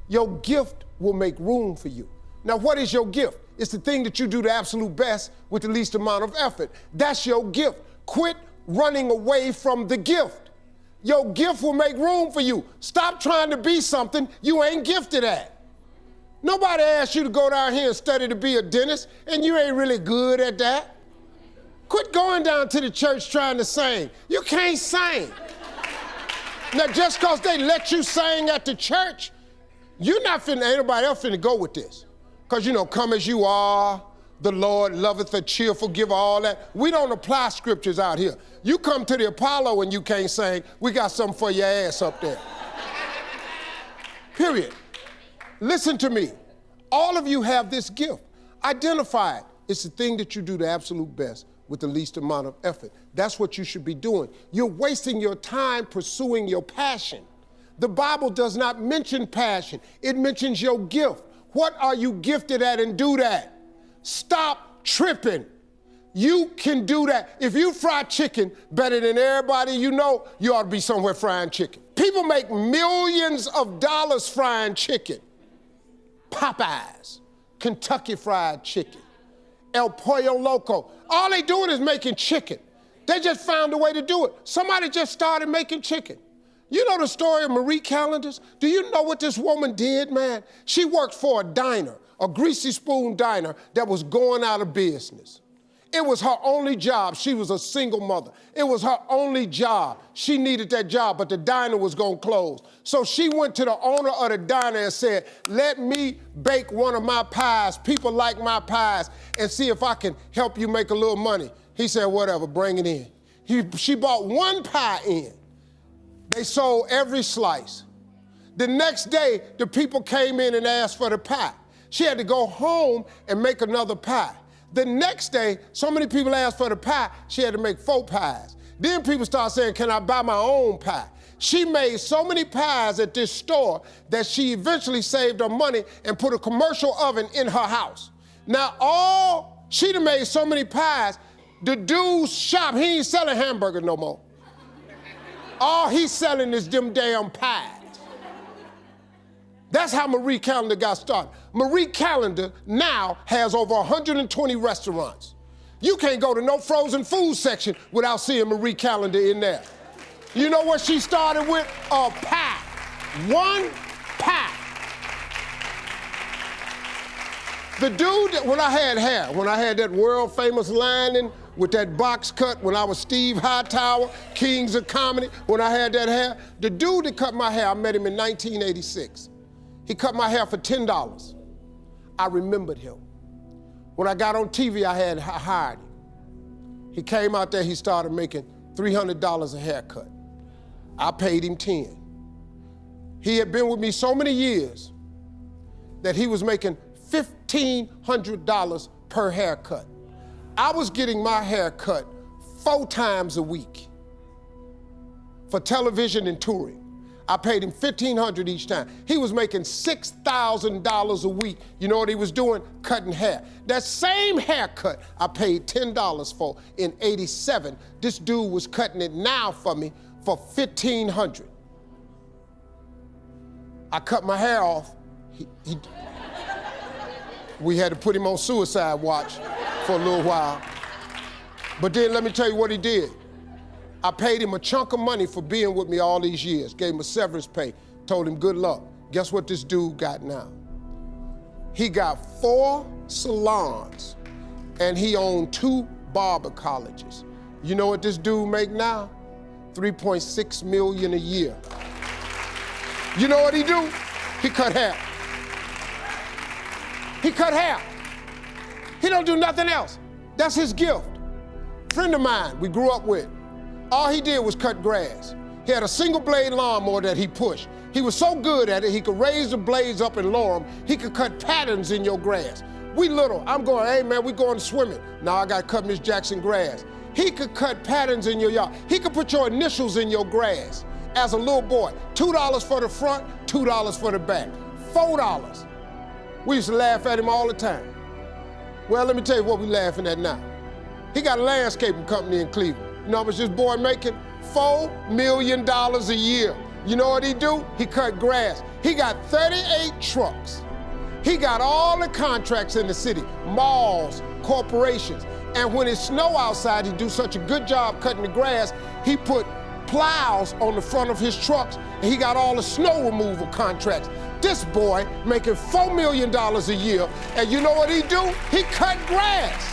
Your gift will make room for you. Now, what is your gift? It's the thing that you do the absolute best with the least amount of effort. That's your gift. Quit running away from the gift. Your gift will make room for you. Stop trying to be something you ain't gifted at. Nobody asked you to go down here and study to be a dentist, and you ain't really good at that. Quit going down to the church trying to sing. You can't sing. Now, just because they let you sing at the church, you're not finna, ain't nobody else finna go with this. Because, you know, come as you are, the Lord loveth a cheerful giver, all that. We don't apply scriptures out here. You come to the Apollo and you can't sing, we got something for your ass up there. Period. Listen to me. All of you have this gift. Identify it. It's the thing that you do the absolute best with the least amount of effort. That's what you should be doing. You're wasting your time pursuing your passion. The Bible does not mention passion. It mentions your gift. What are you gifted at, and do that? Stop tripping. You can do that. If you fry chicken better than everybody you know, you ought to be somewhere frying chicken. People make millions of dollars frying chicken. Popeyes, Kentucky Fried Chicken, El Pollo Loco. All they doing is making chicken. They just found a way to do it. Somebody just started making chicken. You know the story of Marie Callender's? Do you know what this woman did, man? She worked for a diner, a greasy spoon diner that was going out of business. It was her only job. She was a single mother. It was her only job. She needed that job, but the diner was gonna close. So she went to the owner of the diner and said, let me bake one of my pies. People like my pies, and see if I can help you make a little money. He said, whatever, bring it in. She bought one pie in. They sold every slice. The next day, the people came in and asked for the pie. She had to go home and make another pie. The next day, so many people asked for the pie, she had to make 4 pies. Then people started saying, can I buy my own pie? She made so many pies at this store that she eventually saved her money and put a commercial oven in her house. Now, she done made so many pies, the dude's shop, he ain't selling hamburgers no more. All he's selling is them damn pies. That's how Marie Callender got started. Marie Callender now has over 120 restaurants. You can't go to no frozen food section without seeing Marie Callender in there. You know what she started with? A pie. One pie. The dude, when I had hair, when I had that world famous lining with that box cut, when I was Steve Hightower, Kings of Comedy, when I had that hair, the dude that cut my hair, I met him in 1986. He cut my hair for $10. I remembered him. When I got on TV, I had hired him. He came out there, he started making $300 a haircut. I paid him 10. He had been with me so many years that he was making $1,500 per haircut. I was getting my hair cut 4 times a week for television and touring. I paid him $1,500 each time. He was making $6,000 a week. You know what he was doing? Cutting hair. That same haircut I paid $10 for in '87. This dude was cutting it now for me for $1,500. I cut my hair off. We had to put him on suicide watch for a little while. But then let me tell you what he did. I paid him a chunk of money for being with me all these years, gave him a severance pay, told him good luck. Guess what this dude got now? He got 4 salons and he owned 2 barber colleges. You know what this dude make now? $3.6 million a year. You know what he do? He cut hair. He cut hair. He don't do nothing else. That's his gift. Friend of mine we grew up with, all he did was cut grass. He had a single blade lawnmower that he pushed. He was so good at it, he could raise the blades up and lower them. He could cut patterns in your grass. We little, I'm going, hey man, we going swimming. Now I gotta cut Miss Jackson grass. He could cut patterns in your yard. He could put your initials in your grass. As a little boy, $2 for the front, $2 for the back, $4. We used to laugh at him all the time. Well, let me tell you what we laughing at now. He got a landscaping company in Cleveland. You know how much this boy making? $4 million a year. You know what he do? He cut grass. He got 38 trucks. He got all the contracts in the city, malls, corporations. And when it snow outside, he do such a good job cutting the grass, he put plows on the front of his trucks, and he got all the snow removal contracts. This boy making $4 million a year, and you know what he do? He cut grass.